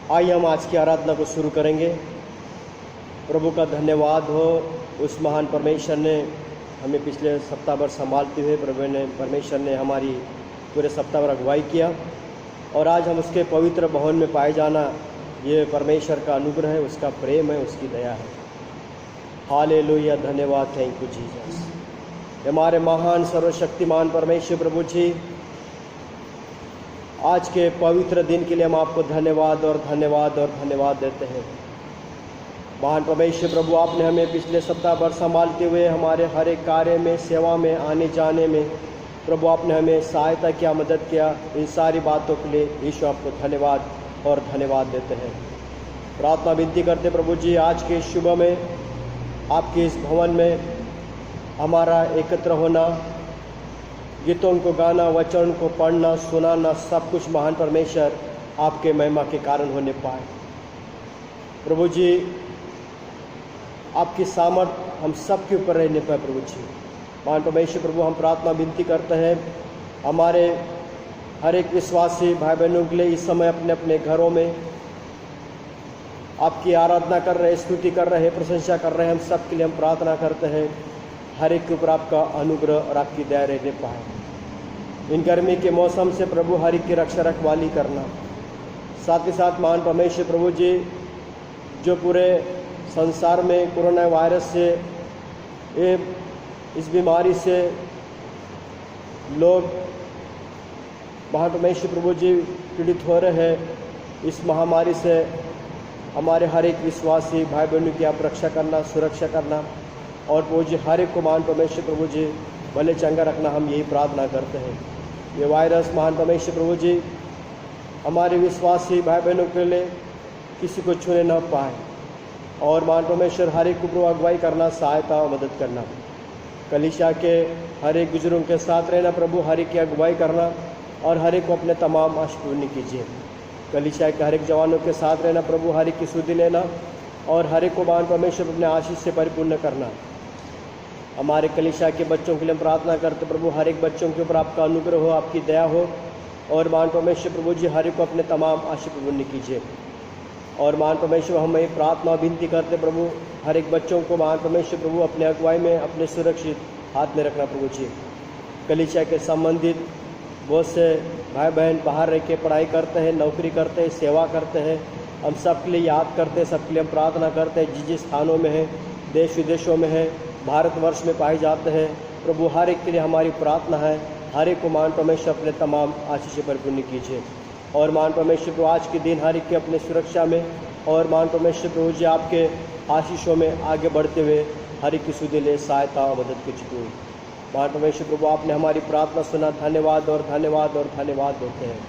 आइए हम आज की आराधना को शुरू करेंगे। प्रभु का धन्यवाद हो, उस महान परमेश्वर ने हमें पिछले सप्ताह भर संभालते हुए परमेश्वर ने हमारी पूरे सप्ताह भर अगुवाई किया और आज हम उसके पवित्र भवन में पाए जाना, ये परमेश्वर का अनुग्रह है, उसका प्रेम है, उसकी दया है। हालेलुया, धन्यवाद, थैंक यू जीसस। हमारे महान सर्वशक्तिमान परमेश्वर प्रभु जी, आज के पवित्र दिन के लिए हम आपको धन्यवाद और धन्यवाद और धन्यवाद देते हैं। महान परमेश्वर प्रभु, आपने हमें पिछले सप्ताह भर संभालते हुए हमारे हर एक कार्य में, सेवा में, आने जाने में प्रभु आपने हमें सहायता किया, मदद किया। इन सारी बातों के लिए यीशु आपको धन्यवाद और धन्यवाद देते हैं। प्रार्थना विनती करते प्रभु जी, आज के शुभ में आपके इस भवन में हमारा एकत्र होना, गीतों को गाना, वचन को पढ़ना, सुनाना, सब कुछ महान परमेश्वर आपके महिमा के कारण होने पाए। प्रभु जी, आपकी सामर्थ हम सब के ऊपर रहने पाए। प्रभु जी, महान परमेश्वर प्रभु, हम प्रार्थना विनती करते हैं हमारे हर एक विश्वासी भाई बहनों के लिए इस समय अपने अपने घरों में आपकी आराधना कर रहे, स्तुति कर रहे, प्रशंसा कर रहे हैं। हम सब के लिए हम प्रार्थना करते हैं हर एक के ऊपर आपका अनुग्रह और आपकी दया रहने पाए। इन गर्मी के मौसम से प्रभु हर एक की रक्षा रखवाली करना, साथ ही साथ महान परमेश्वर प्रभु जी, जो पूरे संसार में कोरोना वायरस से, इस बीमारी से लोग महान परमेश्वर प्रभु जी पीड़ित हो रहे हैं, इस महामारी से हमारे हर एक विश्वासी भाई बहनों की आप रक्षा करना, सुरक्षा करना और प्रभु जी हर एक को महान परमेश्वर प्रभु जी भले चंगा रखना, हम यही प्रार्थना करते हैं। ये वायरस महान परमेश्वर प्रभु जी हमारे विश्वासी भाई बहनों के लिए किसी को छूने न पाए और महान परमेश्वर हर एक को अगुवाई करना, सहायता और मदद करना। कलीसिया के हर एक बुजुर्गों के साथ रहना प्रभु, हर एक की अगुवाई करना और हर एक को अपने तमाम आशीष पूर्ण कीजिए। कलीसिया के हर एक जवानों के साथ रहना प्रभु, हर एक की सुधि लेना और हर एक को महान परमेश्वर अपने आशीष से परिपूर्ण करना। हमारे कलीसिया के बच्चों के लिए हम प्रार्थना करते प्रभु, हर एक बच्चों के ऊपर आपका अनुग्रह हो, आपकी दया हो और महान परमेश्वर प्रभु जी हर एक को अपने तमाम आशीष पूर्ण कीजिए। और महान परमेश्वर, हम ये प्रार्थना विनती करते प्रभु, हर एक बच्चों को महान परमेश्वर प्रभु अपने अगुवाई में, अपने सुरक्षित हाथ में रखना प्रभु जी। कलीसिया के संबंधित बहुत से भाई बहन बाहर रह के पढ़ाई करते हैं, नौकरी करते हैं, सेवा करते हैं, हम सब के लिए याद करते हैं, सबके लिए हम प्रार्थना करते हैं। जिस स्थानों में है, देश विदेशों में है, भारतवर्ष में पाए जाते हैं प्रभु, हर एक के लिए हमारी प्रार्थना है, हर एक को महान परमेश्वर अपने तमाम आशीष से परिपूर्ण कीजिए। और महान परमेश्वर प्रभु, आज के दिन हर एक के अपने सुरक्षा में और महान परमेश्वर प्रभु जी आपके आशीषों में आगे बढ़ते हुए हर एक की सुधि ले, सहायता और मदद की चितू। महान परमेश्वर प्रभु, आपने हमारी प्रार्थना सुना, धन्यवाद और धन्यवाद और धन्यवाद देते हैं।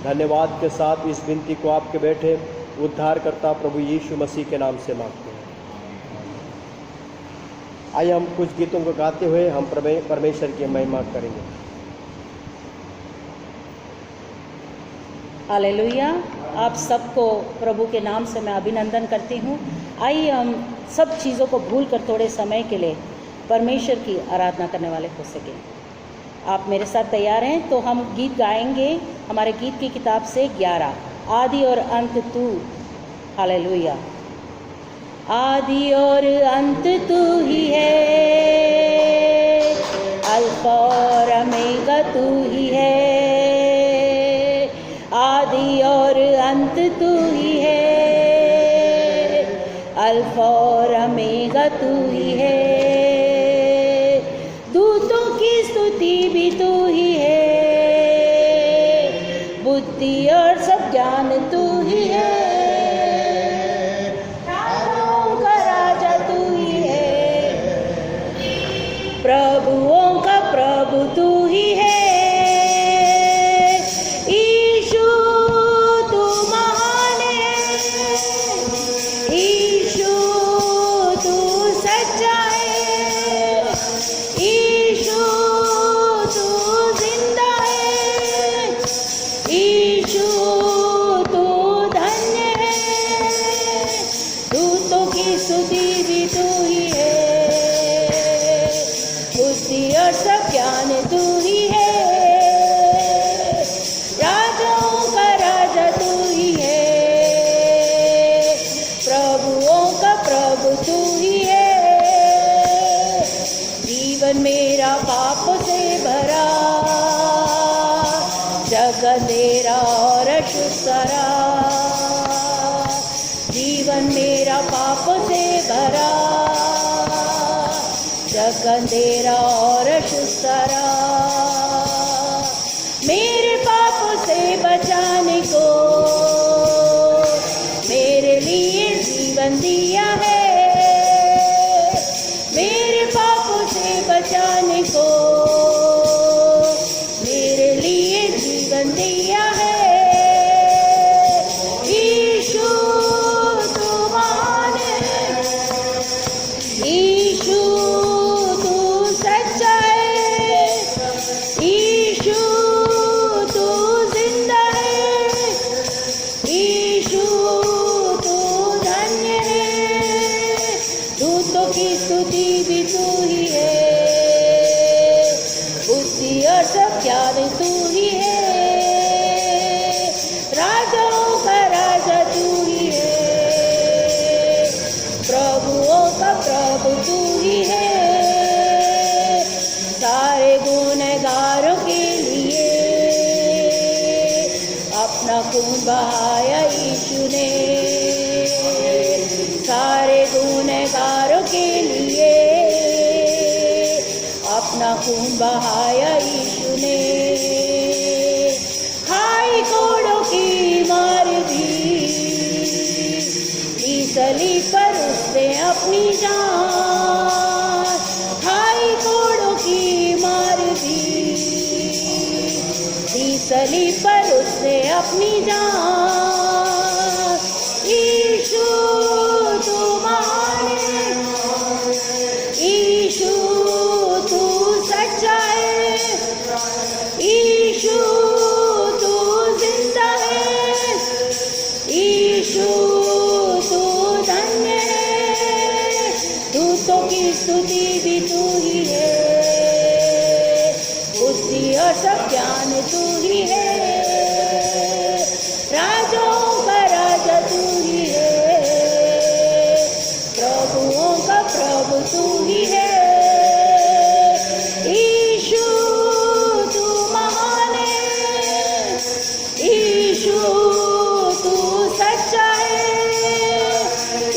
धन्यवाद के साथ इस विनती को आपके बैठे उद्धारकर्ता प्रभु यीशु मसीह के नाम से मांगते हैं। आइए हम कुछ गीतों को गाते हुए हम परमेश्वर की महिमा करेंगे। हालेलुया, आप सबको प्रभु के नाम से मैं अभिनंदन करती हूँ। आइए हम सब चीज़ों को भूल कर थोड़े समय के लिए परमेश्वर की आराधना करने वाले हो सके। आप मेरे साथ तैयार हैं तो हम गीत गाएंगे हमारे गीत की किताब से 11, आदि और अंत तू। हालेलुया। आदि और अंत तू ही है, अल्फा और ओमेगा तू ही है। आदि और अंत तू ही है, अल्फा और ओमेगा तू ही है। दूतों की स्तुति भी तू ही है, बुद्धि और सब ज्ञान तू ही है। प्रभुओं का प्रभु तू ही है। ईशु तू महान है, ईशु तू सच्चा है, ईशु तू जिंदा है, ईशु तू धन्य यीशु सरा, जीवन मेरा पाप से भरा, जग अंधेरा और सरा, मेरे पाप से बचाने को मेरे लिए जीवन दिया है, मेरे पाप से बचाने को मेरे लिए जीवन दिया है। यीशु तू महान है, यीशु तू सच्चा है, यीशु तू जिंदा है, यीशु तू धन्य है, दूतों की स्तुति भी तू ही है, बुद्धि और सब ज्ञान तू ही है, राजाओं का राजा तू ही है, प्रभुओं का प्रभु तू ही है, सारे गुनहगारों के लिए अपना खून बहाया यीशु ने, सारे गुनहगारों के लिए अपना खून बहाया यीशु ने, हाय कोड़ों की मार दी, सलीब पर उसने अपनी जान, हाय कोड़ों की मार दी, सलीब पर उसने अपनी जान, यीशु तू महान है, यीशु तू सच्चा है, यीशु तू जिंदा है, यीशु तू धन्य है, दूतों की स्तुति भी तू ही है, बुद्धि और सब ज्ञान तू ही है, राजाओं का राजा तू ही है, प्रभुओं का प्रभु तू ही है, यीशु तू महान है, यीशु तू सच्चा है,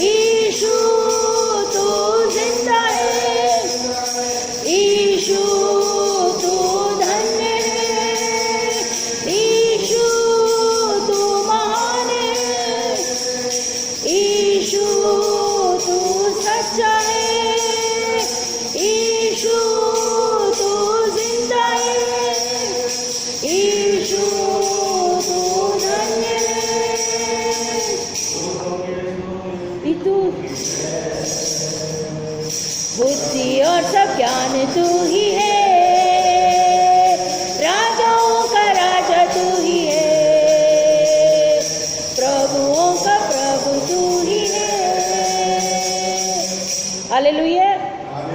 यीशु तू जिंदा है, यीशु तू धन्य है, यीशु तू महान है, यीशु तू सच्चा है, यीशु तू जिंदा है, यीशु तू धन्य है, तू बुद्धि और सब ज्ञान तू ही है, राजाओं का राजा तू ही है, प्रभुओं का प्रभु तू ही है। हालेलुया।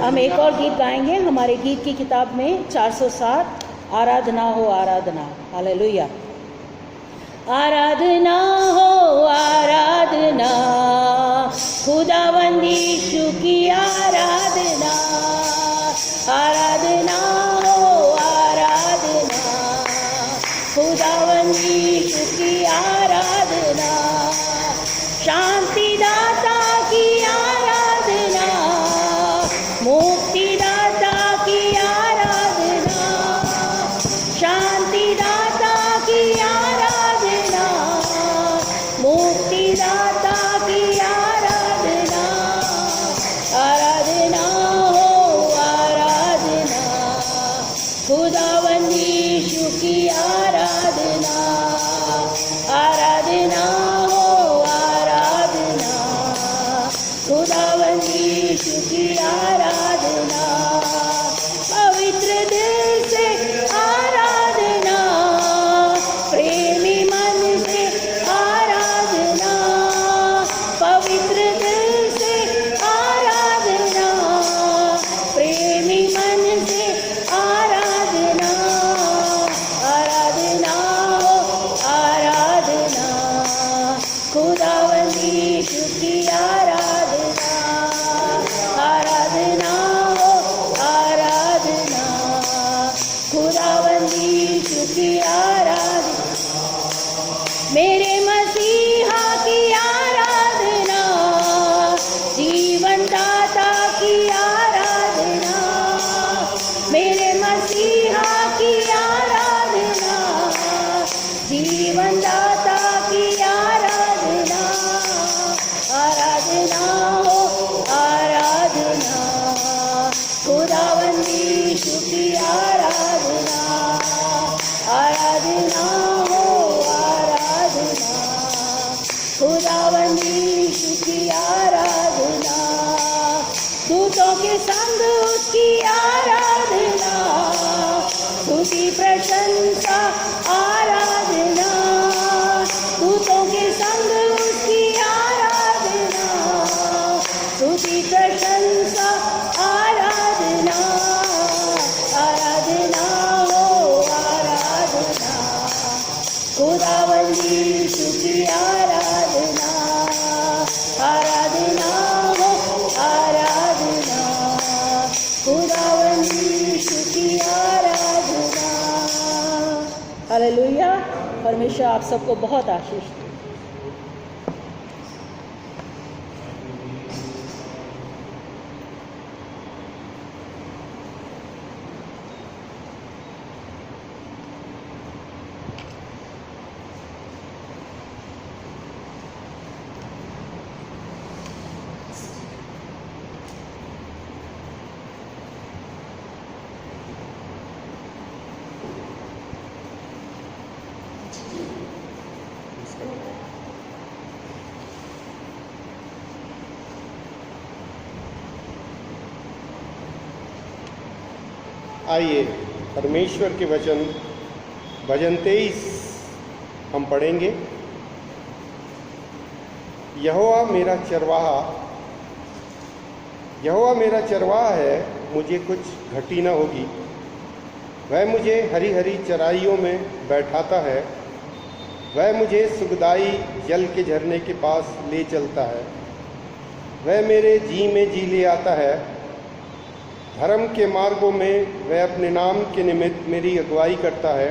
हम एक और गीत गाएंगे हमारे गीत की किताब में 407, आराधना हो आराधना। हालेलुया। आराधना हो आराधना, खुदावंद यीशु की आराधना, आराधना हो आराधना, खुदावंद यीशु की आराधना, शांति दाता की आराधना, मुक्ति दाता की आराधना, शांति दाता की आराधना, खुदावंद यीशु की आराधना, दूतों के संग उसकी आराधना, स्तुति प्रशंसा आराधना, दूतों के संग उसकी आराधना, स्तुति प्रशंसा आराधना, आराधना हो आराधना, खुदावंद यीशु की आराधना, आराधना हो आराधना, खुदावंद यीशु की आराधना। हालेलुया। परमेश्वर आप सबको बहुत आशीष दे। आइए परमेश्वर के वचन भजन 23 हम पढ़ेंगे। यहोवा मेरा चरवाहा, यहोवा मेरा चरवाहा है, मुझे कुछ घटी न होगी। वह मुझे हरी हरी चराइयों में बैठाता है, वह मुझे सुखदाई जल के झरने के पास ले चलता है। वह मेरे जी में जी ले आता है, धर्म के मार्गों में वह अपने नाम के निमित्त मेरी अगुवाई करता है।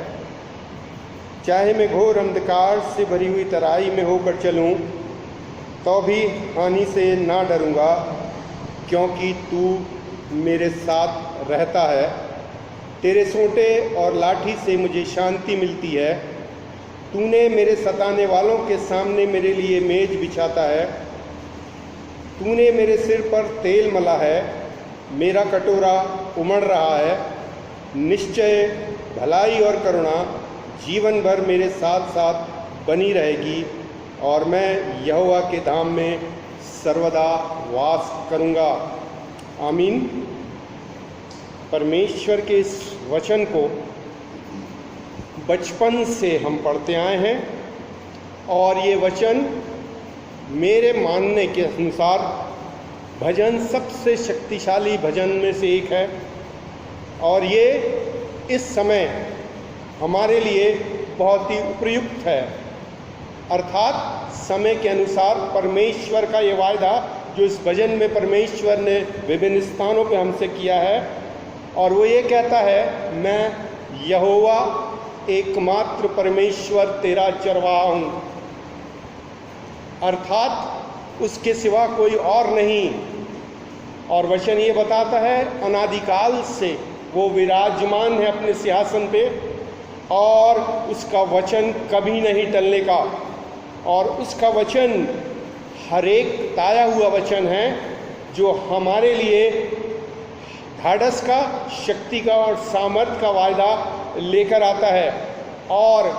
चाहे मैं घोर अंधकार से भरी हुई तराई में होकर चलूं, तो भी हानि से ना डरूंगा, क्योंकि तू मेरे साथ रहता है। तेरे सोंटे और लाठी से मुझे शांति मिलती है। तूने मेरे सताने वालों के सामने मेरे लिए मेज बिछाता है। तूने मेरे सिर पर तेल मला है, मेरा कटोरा उमड़ रहा है। निश्चय भलाई और करुणा जीवन भर मेरे साथ साथ बनी रहेगी, और मैं यहोवा के धाम में सर्वदा वास करूँगा। आमीन। परमेश्वर के इस वचन को बचपन से हम पढ़ते आए हैं, और ये वचन मेरे मानने के अनुसार भजन सबसे शक्तिशाली भजन में से एक है, और ये इस समय हमारे लिए बहुत ही उपयुक्त है। अर्थात समय के अनुसार परमेश्वर का ये वायदा जो इस भजन में परमेश्वर ने विभिन्न स्थानों पे हमसे किया है, और वो ये कहता है, मैं यहोवा एकमात्र परमेश्वर तेरा चरवाहा हूँ। अर्थात उसके सिवा कोई और नहीं। और वचन ये बताता है, अनादिकाल से वो विराजमान है अपने सिंहासन पे, और उसका वचन कभी नहीं टलने का। और उसका वचन हर एक ताया हुआ वचन है, जो हमारे लिए ढाढ़स का, शक्ति का और सामर्थ का वायदा लेकर आता है। और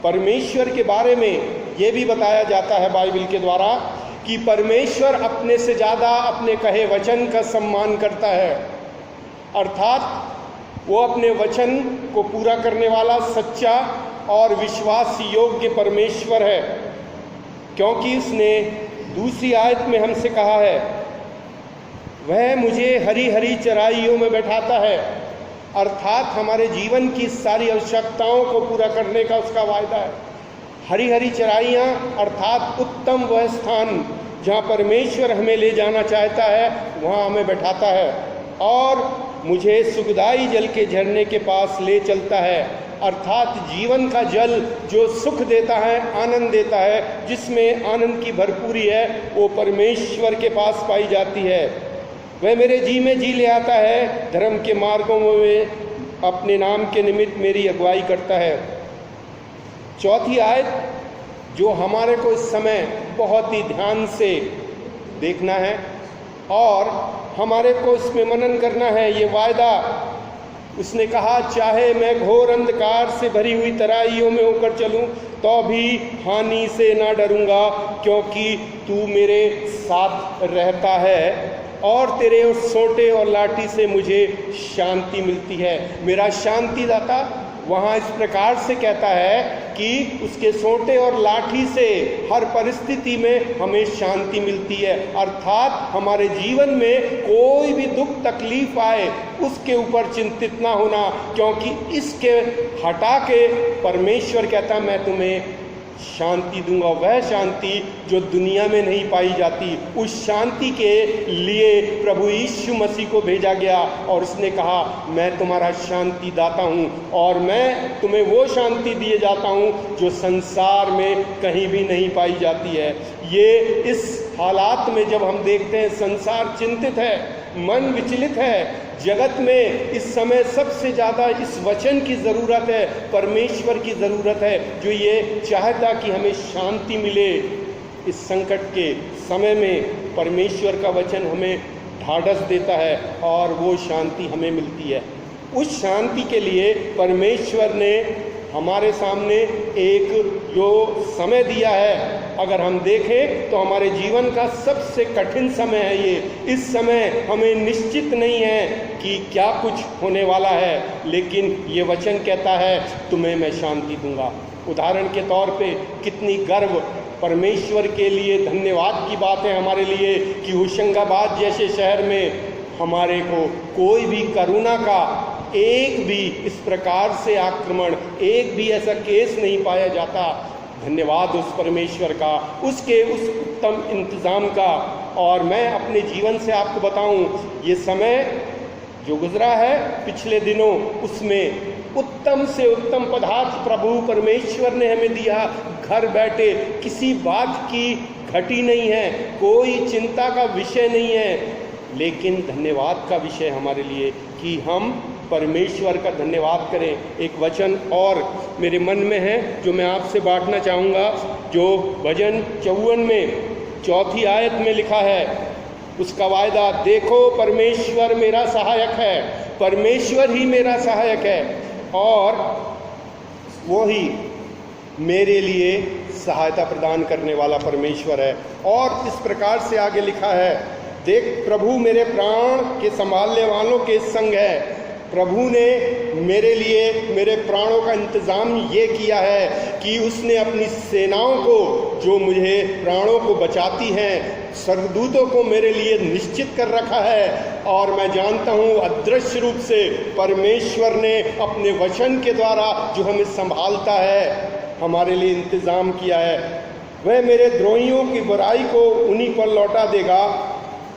परमेश्वर के बारे में ये भी बताया जाता है बाइबल के द्वारा कि परमेश्वर अपने से ज़्यादा अपने कहे वचन का सम्मान करता है। अर्थात वो अपने वचन को पूरा करने वाला सच्चा और विश्वास योग्य परमेश्वर है, क्योंकि उसने दूसरी आयत में हमसे कहा है, वह मुझे हरी हरी चराइयों में बैठाता है। अर्थात हमारे जीवन की सारी आवश्यकताओं को पूरा करने का उसका वायदा है। हरी हरी चराइयाँ अर्थात उत्तम वह स्थान जहाँ परमेश्वर हमें ले जाना चाहता है, वहाँ हमें बैठाता है, और मुझे सुखदाई जल के झरने के पास ले चलता है। अर्थात जीवन का जल जो सुख देता है, आनंद देता है, जिसमें आनंद की भरपूरी है, वो परमेश्वर के पास पाई जाती है। वह मेरे जी में जी ले आता है, धर्म के मार्गों में अपने नाम के निमित्त मेरी अगुवाई करता है। चौथी आयत जो हमारे को इस समय बहुत ही ध्यान से देखना है और हमारे को इसमें मनन करना है, ये वायदा उसने कहा, चाहे मैं घोर अंधकार से भरी हुई तराइयों में होकर चलूं तो भी हानि से ना डरूंगा, क्योंकि तू मेरे साथ रहता है और तेरे उस सोंटे और लाठी से मुझे शांति मिलती है। मेरा शांतिदाता वहाँ इस प्रकार से कहता है कि उसके सोंटे और लाठी से हर परिस्थिति में हमें शांति मिलती है। अर्थात हमारे जीवन में कोई भी दुख तकलीफ आए उसके ऊपर चिंतित ना होना, क्योंकि इसके हटा के परमेश्वर कहता मैं तुम्हें शांति दूंगा। वह शांति जो दुनिया में नहीं पाई जाती, उस शांति के लिए प्रभु यीशु मसीह को भेजा गया और उसने कहा मैं तुम्हारा शांति दाता हूँ और मैं तुम्हें वो शांति दिए जाता हूँ जो संसार में कहीं भी नहीं पाई जाती है। ये इस हालात में जब हम देखते हैं संसार चिंतित है, मन विचलित है, जगत में इस समय सबसे ज़्यादा इस वचन की ज़रूरत है, परमेश्वर की ज़रूरत है, जो ये चाहता कि हमें शांति मिले। इस संकट के समय में परमेश्वर का वचन हमें ढाढ़स देता है और वो शांति हमें मिलती है। उस शांति के लिए परमेश्वर ने हमारे सामने एक जो समय दिया है, अगर हम देखें तो हमारे जीवन का सबसे कठिन समय है ये। इस समय हमें निश्चित नहीं है कि क्या कुछ होने वाला है, लेकिन ये वचन कहता है तुम्हें मैं शांति दूंगा। उदाहरण के तौर पे कितनी गर्व परमेश्वर के लिए धन्यवाद की बात है हमारे लिए कि होशंगाबाद जैसे शहर में हमारे को कोई भी करुणा का एक भी इस प्रकार से आक्रमण, एक भी ऐसा केस नहीं पाया जाता। धन्यवाद उस परमेश्वर का, उसके उस उत्तम इंतज़ाम का। और मैं अपने जीवन से आपको बताऊं, ये समय जो गुजरा है पिछले दिनों, उसमें उत्तम से उत्तम पदार्थ प्रभु परमेश्वर ने हमें दिया। घर बैठे किसी बात की घटी नहीं है, कोई चिंता का विषय नहीं है, लेकिन धन्यवाद का विषय हमारे लिए कि हम परमेश्वर का धन्यवाद करें। एक वचन और मेरे मन में है जो मैं आपसे बांटना चाहूँगा, जो भजन 54 में 4थी आयत में लिखा है। उसका वायदा, देखो परमेश्वर मेरा सहायक है, परमेश्वर ही मेरा सहायक है और वो ही मेरे लिए सहायता प्रदान करने वाला परमेश्वर है। और इस प्रकार से आगे लिखा है, देख प्रभु मेरे प्राण के संभालने वालों के संग है। प्रभु ने मेरे लिए मेरे प्राणों का इंतज़ाम ये किया है कि उसने अपनी सेनाओं को, जो मुझे प्राणों को बचाती हैं, स्वर्गदूतों को मेरे लिए निश्चित कर रखा है। और मैं जानता हूँ अदृश्य रूप से परमेश्वर ने अपने वचन के द्वारा जो हमें संभालता है, हमारे लिए इंतज़ाम किया है। वह मेरे द्रोहियों की बुराई को उन्हीं पर लौटा देगा।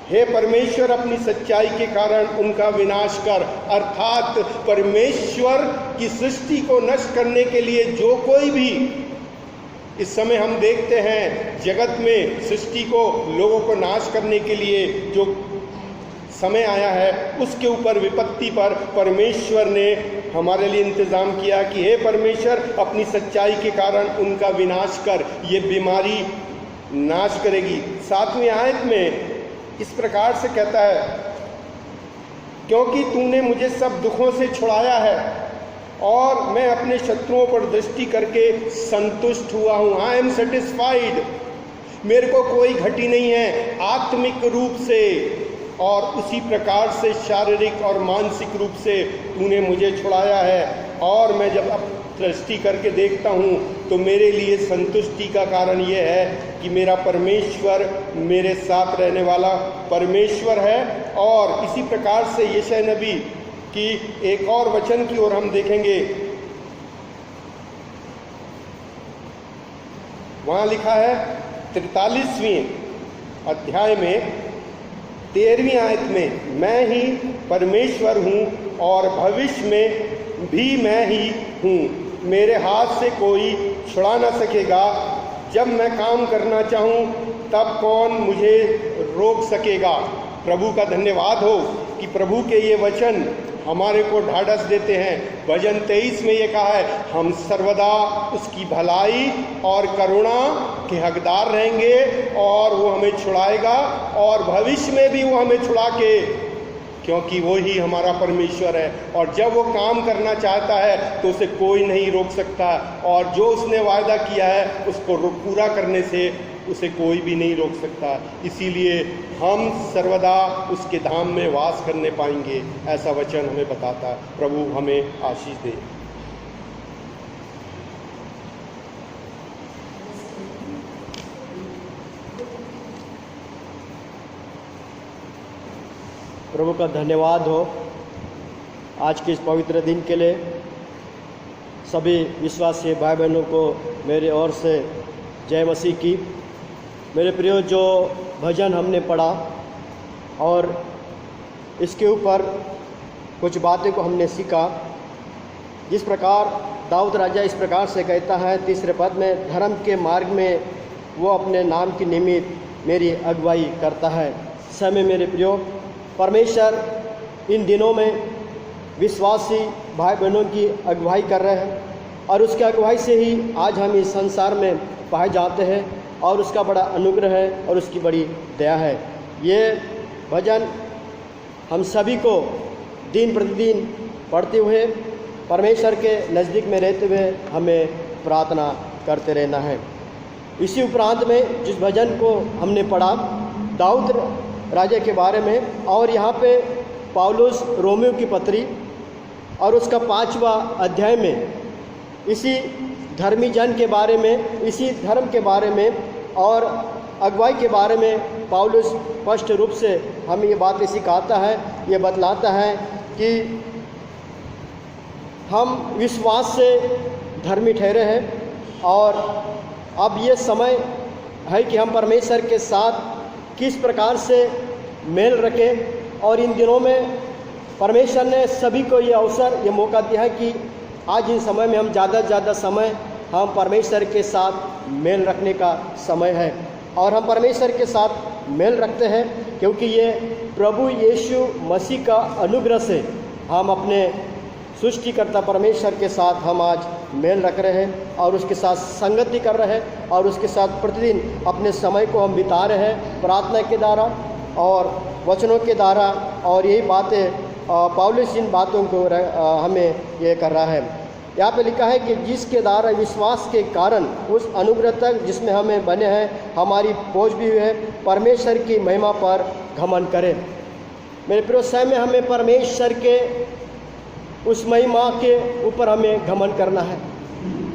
हे परमेश्वर, अपनी सच्चाई के कारण उनका विनाश कर। अर्थात परमेश्वर की सृष्टि को नष्ट करने के लिए जो कोई भी, इस समय हम देखते हैं जगत में सृष्टि को, लोगों को नाश करने के लिए जो समय आया है, उसके ऊपर विपत्ति पर परमेश्वर ने हमारे लिए इंतज़ाम किया कि हे परमेश्वर, अपनी सच्चाई के कारण उनका विनाश कर। ये बीमारी नाश करेगी। 7वीं आयत में इस प्रकार से कहता है, क्योंकि तूने मुझे सब दुखों से छुड़ाया है और मैं अपने शत्रुओं पर दृष्टि करके संतुष्ट हुआ हूँ। I am satisfied. मेरे को कोई घटी नहीं है आत्मिक रूप से, और उसी प्रकार से शारीरिक और मानसिक रूप से तूने मुझे छुड़ाया है। और मैं जब अब दृष्टि करके देखता हूँ तो मेरे लिए संतुष्टि का कारण ये है कि मेरा परमेश्वर मेरे साथ रहने वाला परमेश्वर है। और इसी प्रकार से यशायाह नबी की एक और वचन की ओर हम देखेंगे। वहाँ लिखा है 43वें अध्याय में 13वीं आयत में, मैं ही परमेश्वर हूँ और भविष्य में भी मैं ही हूँ, मेरे हाथ से कोई छुड़ा ना सकेगा। जब मैं काम करना चाहूँ तब कौन मुझे रोक सकेगा। प्रभु का धन्यवाद हो कि प्रभु के ये वचन हमारे को ढाढ़स देते हैं। भजन 23 में ये कहा है, हम सर्वदा उसकी भलाई और करुणा के हकदार रहेंगे और वो हमें छुड़ाएगा और भविष्य में भी वो हमें छुड़ा के क्योंकि वो ही हमारा परमेश्वर है। और जब वो काम करना चाहता है तो उसे कोई नहीं रोक सकता, और जो उसने वायदा किया है उसको पूरा करने से उसे कोई भी नहीं रोक सकता। इसीलिए हम सर्वदा उसके धाम में वास करने पाएंगे, ऐसा वचन हमें बताता है। प्रभु हमें आशीष दे। प्रभु का धन्यवाद हो आज के इस पवित्र दिन के लिए। सभी विश्वासी भाई बहनों को मेरे ओर से जय मसीह की। मेरे प्रियो, जो भजन हमने पढ़ा और इसके ऊपर कुछ बातें को हमने सीखा। जिस प्रकार दाऊद राजा इस प्रकार से कहता है 3 पद में, धर्म के मार्ग में वो अपने नाम की निमित्त मेरी अगुवाई करता है। समय मेरे प्रियो, परमेश्वर इन दिनों में विश्वासी भाई बहनों की अगुवाई कर रहे हैं, और उसकी अगुवाई से ही आज हम इस संसार में पाए जाते हैं, और उसका बड़ा अनुग्रह है और उसकी बड़ी दया है। ये भजन हम सभी को दिन प्रतिदिन पढ़ते हुए परमेश्वर के नज़दीक में रहते हुए हमें प्रार्थना करते रहना है। इसी उपरांत में जिस भजन को हमने पढ़ा दाऊद राजा के बारे में, और यहाँ पे पौलुस रोमियो की पत्री और उसका 5वां अध्याय में इसी धर्मी जन के बारे में, इसी धर्म के बारे में और अगुवाई के बारे में पौलुस स्पष्ट रूप से हमें ये बातें सिखाता है, ये बतलाता है कि हम विश्वास से धर्मी ठहरे हैं, और अब ये समय है कि हम परमेश्वर के साथ किस प्रकार से मेल रखें। और इन दिनों में परमेश्वर ने सभी को ये अवसर, ये मौका दिया है कि आज इन समय में हम ज़्यादा से ज़्यादा समय हम परमेश्वर के साथ मेल रखने का समय है। और हम परमेश्वर के साथ मेल रखते हैं क्योंकि ये प्रभु यीशु मसीह का अनुग्रह से हम अपने सृष्टिकर्ता परमेश्वर के साथ हम आज मेल रख रहे हैं, और उसके साथ संगति कर रहे हैं, और उसके साथ प्रतिदिन अपने समय को हम बिता रहे हैं प्रार्थना के द्वारा और वचनों के द्वारा। और यही बातें पौलुस इन बातों को हमें ये कर रहा है। यहाँ पे लिखा है कि जिसके द्वारा विश्वास के कारण उस अनुग्रह तक जिसमें हमें बने हैं हमारी पहुँच भी है, परमेश्वर की महिमा पर घमंड करें। मेरे प्रिय, समय हमें परमेश्वर के उस महिमा के ऊपर हमें घमंड करना है।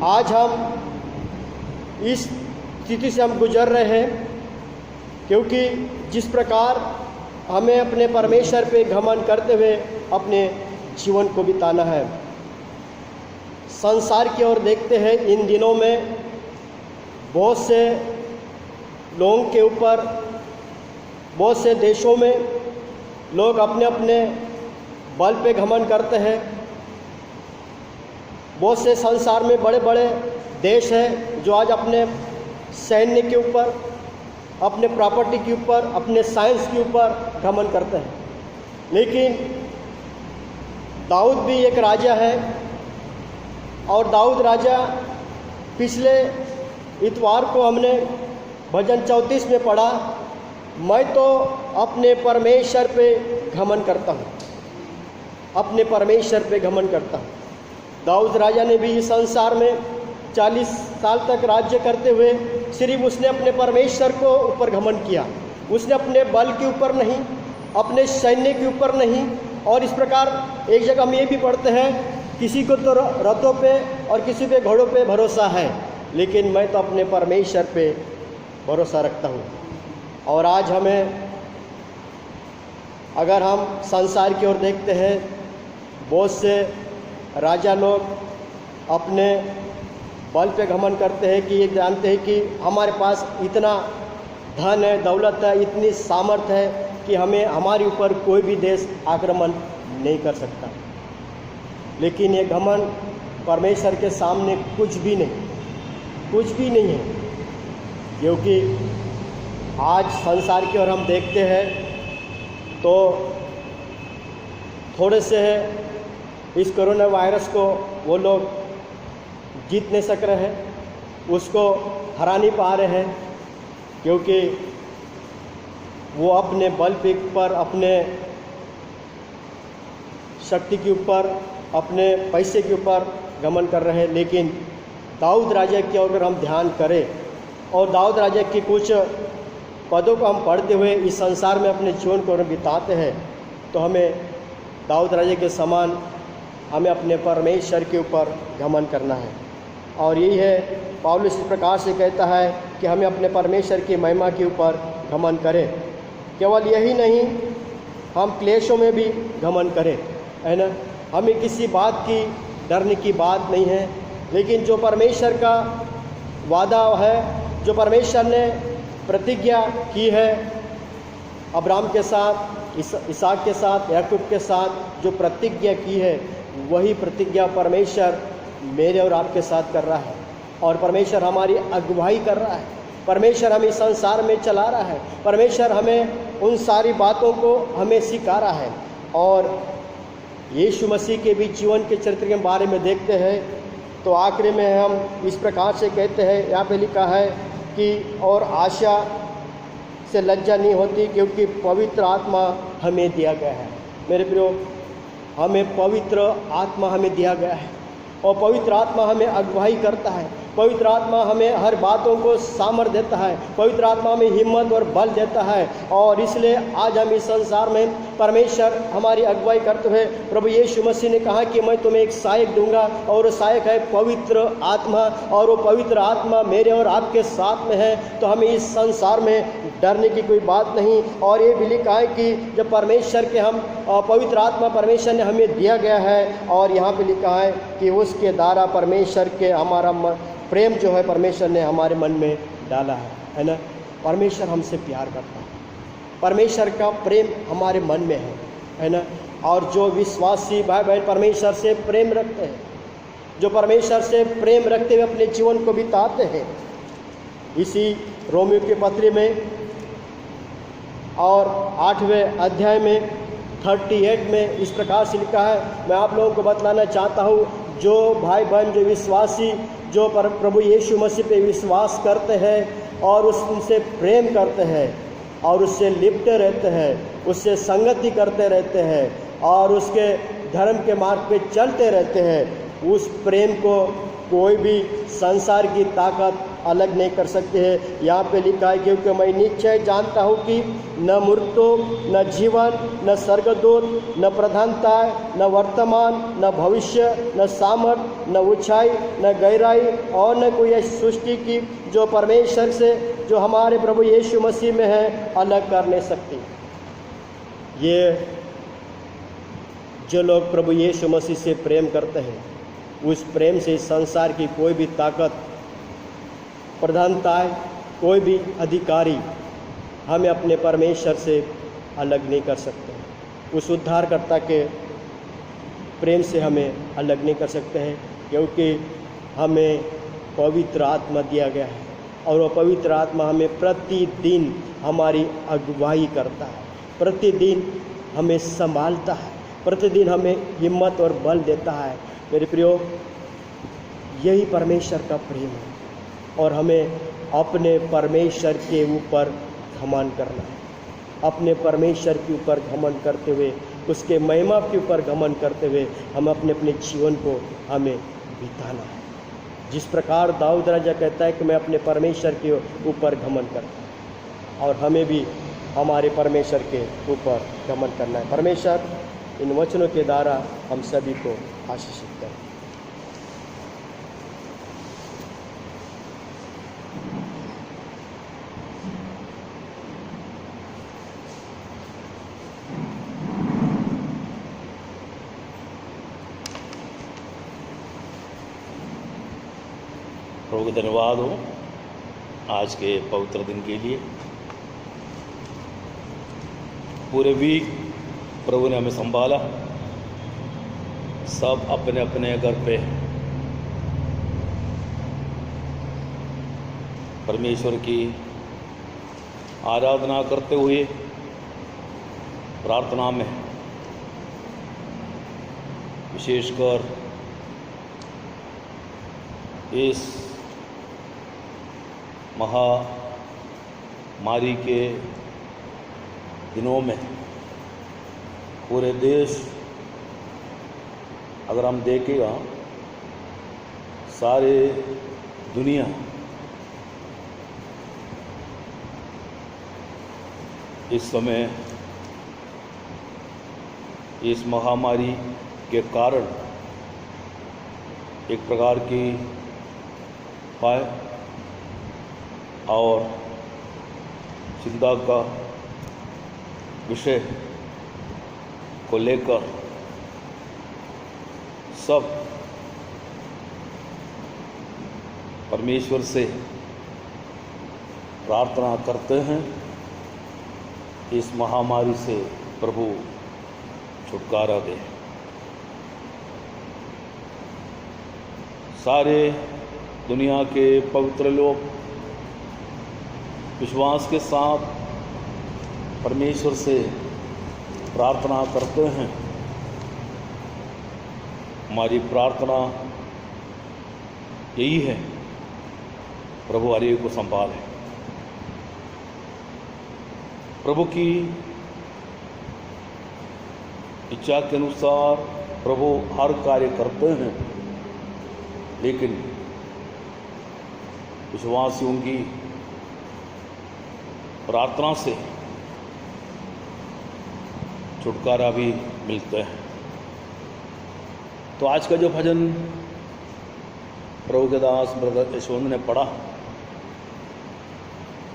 आज हम इस स्थिति से हम गुजर रहे हैं क्योंकि जिस प्रकार हमें अपने परमेश्वर पे घमंड करते हुए अपने जीवन को बिताना है। संसार की ओर देखते हैं, इन दिनों में बहुत से लोगों के ऊपर, बहुत से देशों में लोग अपने अपने बल पे घमंड करते हैं। बहुत से संसार में बड़े बड़े देश हैं जो आज अपने सैन्य के ऊपर, अपने प्रॉपर्टी के ऊपर, अपने साइंस के ऊपर घमंड करते हैं। लेकिन दाऊद भी एक राजा है, और दाऊद राजा पिछले इतवार को हमने भजन 34 में पढ़ा, मैं तो अपने परमेश्वर पे घमंड करता हूँ, अपने परमेश्वर पे घमंड करता हूँ। दाऊद राजा ने भी इस संसार में 40 साल तक राज्य करते हुए सिर्फ उसने अपने परमेश्वर को ऊपर घमंड किया। उसने अपने बल के ऊपर नहीं, अपने सैन्य के ऊपर नहीं। और इस प्रकार एक जगह हम ये भी पढ़ते हैं, किसी को तो रथों पे और किसी पे घोड़ों पे भरोसा है, लेकिन मैं तो अपने परमेश्वर पे भरोसा रखता हूँ। और आज हमें, अगर हम संसार की ओर देखते हैं, बहुत से राजा लोग अपने बल पे घमंड करते हैं कि ये जानते हैं कि हमारे पास इतना धन है, दौलत है, इतनी सामर्थ्य है कि हमें, हमारे ऊपर कोई भी देश आक्रमण नहीं कर सकता। लेकिन ये घमंड परमेश्वर के सामने कुछ भी नहीं, कुछ भी नहीं है। क्योंकि आज संसार की ओर हम देखते हैं तो थोड़े से इस कोरोना वायरस को वो लोग जीत नहीं सक रहे हैं, उसको हरा नहीं पा रहे हैं, क्योंकि वो अपने बल पर, अपने शक्ति के ऊपर, अपने पैसे के ऊपर घमंड कर रहे हैं। लेकिन दाऊद राजा की अगर हम ध्यान करें और दाऊद राजा की कुछ पदों को हम पढ़ते हुए इस संसार में अपने जीवन को बिताते हैं, तो हमें दाऊद राजा के समान हमें अपने परमेश्वर के ऊपर घमंड करना है। और यही है पौलुस इस प्रकार से कहता है कि हमें अपने परमेश्वर की महिमा के ऊपर घमंड करें। केवल यही नहीं, हम क्लेशों में भी घमंड करें, है ना। हमें किसी बात की डरने की बात नहीं है, लेकिन जो परमेश्वर का वादा है, जो परमेश्वर ने प्रतिज्ञा की है अब्राहम के साथ, इसहाक के साथ, याकूब के साथ जो प्रतिज्ञा की है, वही प्रतिज्ञा परमेश्वर मेरे और आपके साथ कर रहा है। और परमेश्वर हमारी अगुवाई कर रहा है, परमेश्वर हमें संसार में चला रहा है, परमेश्वर हमें उन सारी बातों को हमें सिखा रहा है। और यीशु मसीह के भी जीवन के चरित्र के बारे में देखते हैं तो आखिरी में हम इस प्रकार से कहते हैं, यहाँ पे लिखा है कि और आशा से लज्जा नहीं होती क्योंकि पवित्र आत्मा हमें दिया गया है। मेरे प्रियो, हमें पवित्र आत्मा हमें दिया गया है और पवित्र आत्मा हमें अगुवाई करता है, पवित्र आत्मा हमें हर बातों को सामर्थ्य देता है, पवित्र आत्मा हमें हिम्मत और बल देता है। और इसलिए आज हम इस संसार में परमेश्वर हमारी अगुवाई करते हुए प्रभु यीशु मसीह ने कहा कि मैं तुम्हें एक सहायक दूंगा और वो सहायक है पवित्र आत्मा, और वो पवित्र आत्मा मेरे और आपके साथ में है। तो हमें इस संसार में डरने की कोई बात नहीं। और ये भी लिखा है कि जब परमेश्वर के हम पवित्र आत्मा परमेश्वर ने हमें दिया गया है, और यहाँ पे लिखा है कि उसके द्वारा परमेश्वर के हमारा प्रेम जो है परमेश्वर ने हमारे मन में डाला है ना। परमेश्वर हमसे प्यार करता है, परमेश्वर का प्रेम हमारे मन में है ना। और जो विश्वासी भाई बहन परमेश्वर से प्रेम रखते हैं, जो परमेश्वर से प्रेम रखते हुए अपने जीवन को बिताते हैं, इसी रोमियो के पत्री में और 8वें अध्याय में 38 में इस प्रकार से लिखा है। मैं आप लोगों को बतलाना चाहता हूँ, जो भाई बहन, जो विश्वासी, जो प्रभु यीशु मसीह पे विश्वास करते हैं और उनसे प्रेम करते हैं और उससे लिपटे रहते हैं, उससे संगति करते रहते हैं और उसके धर्म के मार्ग पे चलते रहते हैं, उस प्रेम को कोई भी संसार की ताकत अलग नहीं कर सकते हैं। यहाँ पे लिखा है, क्योंकि मैं निश्चय जानता हूँ कि न मृत्यु, न जीवन, न स्वर्गदूत, न प्रधानता, न वर्तमान, न भविष्य, न सामर्थ, न ऊंचाई, न गहराई और न कोई ऐसी सृष्टि की जो परमेश्वर से, जो हमारे प्रभु यीशु मसीह में है, अलग कर नहीं सकती। ये जो लोग प्रभु यीशु मसीह से प्रेम करते हैं, उस प्रेम से संसार की कोई भी ताकत, प्रधानता, कोई भी अधिकारी हमें अपने परमेश्वर से अलग नहीं कर सकते। उस उद्धारकर्ता के प्रेम से हमें अलग नहीं कर सकते हैं, क्योंकि हमें पवित्र आत्मा दिया गया है और वो पवित्र आत्मा हमें प्रतिदिन हमारी अगुवाई करता है, प्रतिदिन हमें संभालता है, प्रतिदिन हमें हिम्मत और बल देता है। मेरे प्रियो, यही परमेश्वर का प्रेम है और हमें अपने परमेश्वर के ऊपर घमंड करना है, अपने परमेश्वर के ऊपर घमंड करते हुए, उसके महिमा के ऊपर घमंड करते हुए हम अपने जीवन को हमें बिताना है। जिस प्रकार दाऊद राजा कहता है कि मैं अपने परमेश्वर के ऊपर घमंड करता हूँ, और हमें भी हमारे परमेश्वर के ऊपर घमंड करना है। परमेश्वर इन वचनों के द्वारा हम सभी को आशीषित करें। प्रभु का धन्यवाद हो आज के पवित्र दिन के लिए। पूरे वीक प्रभु ने हमें संभाला, सब अपने अपने घर पे परमेश्वर की आराधना करते हुए प्रार्थना में, विशेषकर इस महामारी के दिनों में पूरे देश अगर हम देखेगा सारे दुनिया इस समय इस महामारी के कारण एक प्रकार की भय और चिंता का विषय को लेकर सब परमेश्वर से प्रार्थना करते हैं, इस महामारी से प्रभु छुटकारा दे। सारे दुनिया के पवित्र लोग विश्वास के साथ परमेश्वर से प्रार्थना करते हैं। हमारी प्रार्थना यही है, प्रभु हर एक को संभाले। प्रभु की इच्छा के अनुसार प्रभु हर कार्य करते हैं, लेकिन विश्वासियों की प्रार्थना से छुटकारा भी मिलता है। तो आज का जो भजन प्रभु के दास ब्रदर यशवंत ने पढ़ा,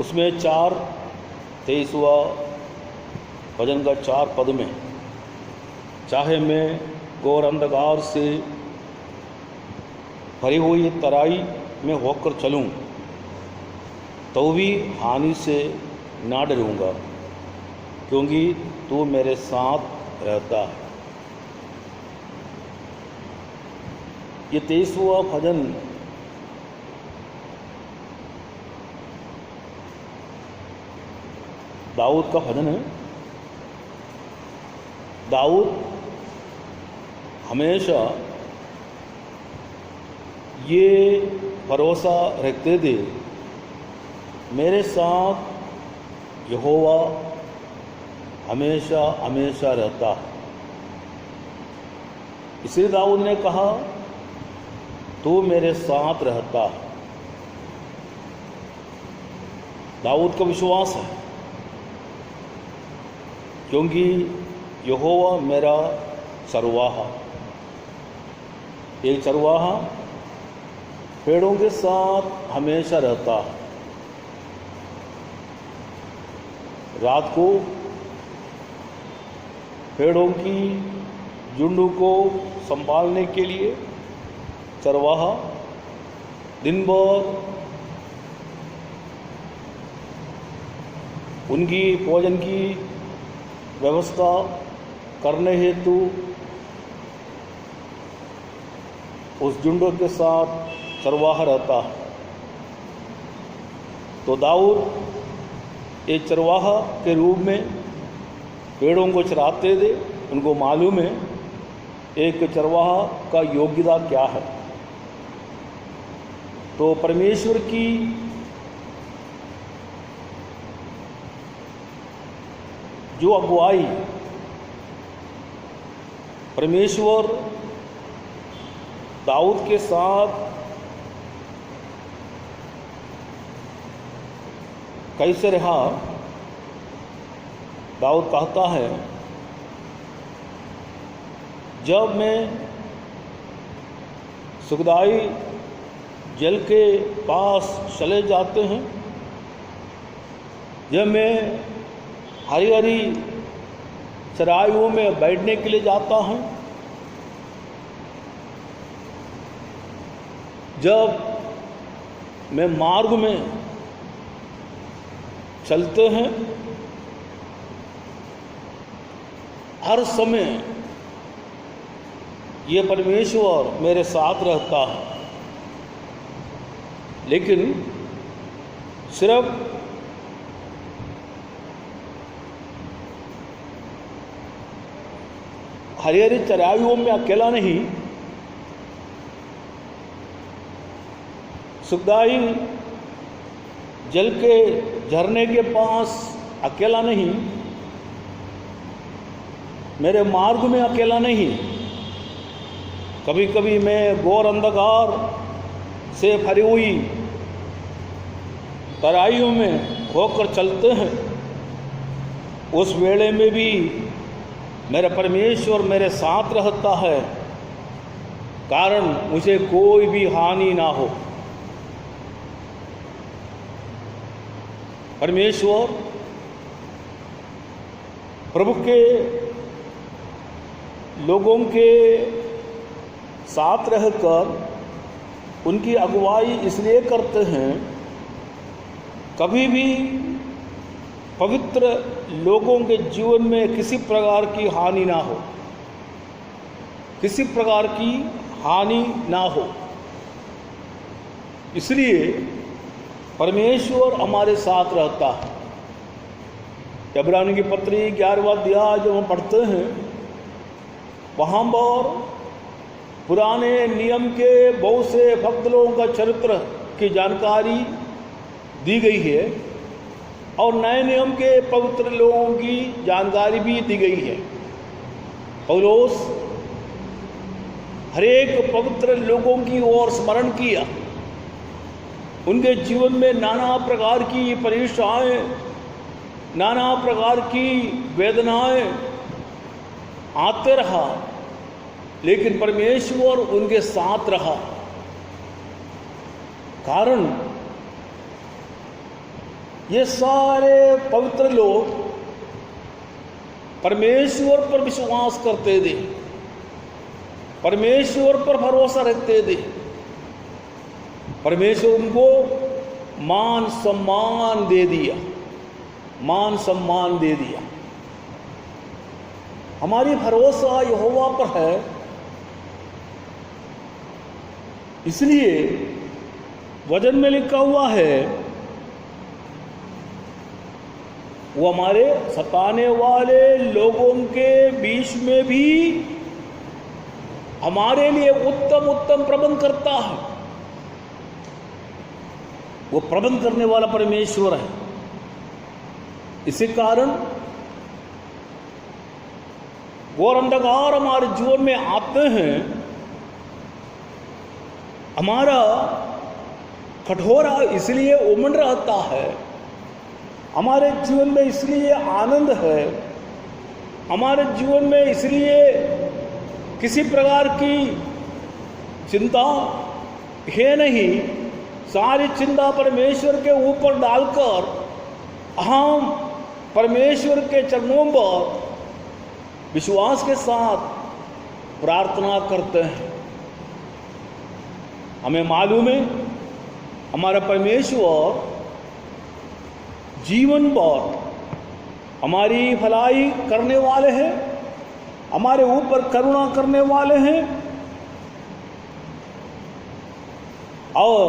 उसमें 23वां भजन का 4 पद में, चाहे मैं घोर अंधकार से भरी हुई तराई में होकर चलूं, तो भी हानि से ना डरूंगा, क्योंकि तू मेरे साथ रहता है। ये 23वां भजन दाऊद का भजन है। दाऊद हमेशा ये भरोसा रखते थे, मेरे साथ यहोवा हमेशा हमेशा रहता है। इसलिए दाऊद ने कहा, तू मेरे साथ रहता है। दाऊद का विश्वास है, क्योंकि यहोवा मेरा चरवाहा, एक चरवाहा पेड़ों के साथ हमेशा रहता है। रात को पेड़ों की झुंड को संभालने के लिए चरवाहा दिन भर उनकी भोजन की व्यवस्था करने हेतु उस झुंड के साथ चरवाहा रहता है। तो दाऊद एक चरवाहा के रूप में पेड़ों को चराते थे। उनको मालूम है एक चरवाहा का योग्यता क्या है। तो परमेश्वर की जो अगुवाई, परमेश्वर दाऊद के साथ कैसे रहा। दाऊद कहता है, जब मैं सुखदाई जल के पास चले जाते हैं, जब मैं हरी हरी चराइयों में बैठने के लिए जाता हूँ, जब मैं मार्ग में चलते हैं, हर समय ये परमेश्वर मेरे साथ रहता है। लेकिन सिर्फ हरी हरी चराइयों में अकेला नहीं, सुखदाई जल के झरने के पास अकेला नहीं, मेरे मार्ग में अकेला नहीं, कभी कभी मैं घोर अंधकार से भरी हुई तराइयों में होकर चलते हैं, उस वेले में भी मेरा परमेश्वर मेरे साथ रहता है, कारण मुझे कोई भी हानि ना हो। परमेश्वर प्रभु के लोगों के साथ रहकर उनकी अगुवाई इसलिए करते हैं, कभी भी पवित्र लोगों के जीवन में किसी प्रकार की हानि ना हो, किसी प्रकार की हानि ना हो। इसलिए परमेश्वर हमारे साथ रहता है। इब्रानियों की पत्री 11वां अध्याय जो हम पढ़ते हैं, वहाँ पर पुराने नियम के बहुत से भक्त लोगों का चरित्र की जानकारी दी गई है और नए नियम के पवित्र लोगों की जानकारी भी दी गई है। पौलुस हरेक पवित्र लोगों की ओर स्मरण किया, उनके जीवन में नाना प्रकार की परीक्षाएं, नाना प्रकार की वेदनाएं आते रहा, लेकिन परमेश्वर उनके साथ रहा। कारण ये सारे पवित्र लोग परमेश्वर पर विश्वास करते थे, परमेश्वर पर भरोसा रखते थे। परमेश्वर उनको मान सम्मान दे दिया, मान सम्मान दे दिया। हमारी भरोसा यहोवा पर है, इसलिए वचन में लिखा हुआ है, वो हमारे सताने वाले लोगों के बीच में भी हमारे लिए उत्तम उत्तम प्रबंध करता है। वो प्रबंध करने वाला परमेश्वर है। इसी कारण घोर अंधकार हमारे जीवन में आते हैं, हमारा कठोरा इसलिए उमड़ रहता है, हमारे जीवन में इसलिए आनंद है, हमारे जीवन में इसलिए किसी प्रकार की चिंता है नहीं। सारी चिंता परमेश्वर के ऊपर डालकर हम परमेश्वर के चरणों पर विश्वास के साथ प्रार्थना करते हैं। हमें मालूम है हमारा परमेश्वर जीवन भर हमारी भलाई करने वाले हैं, हमारे ऊपर करुणा करने वाले हैं और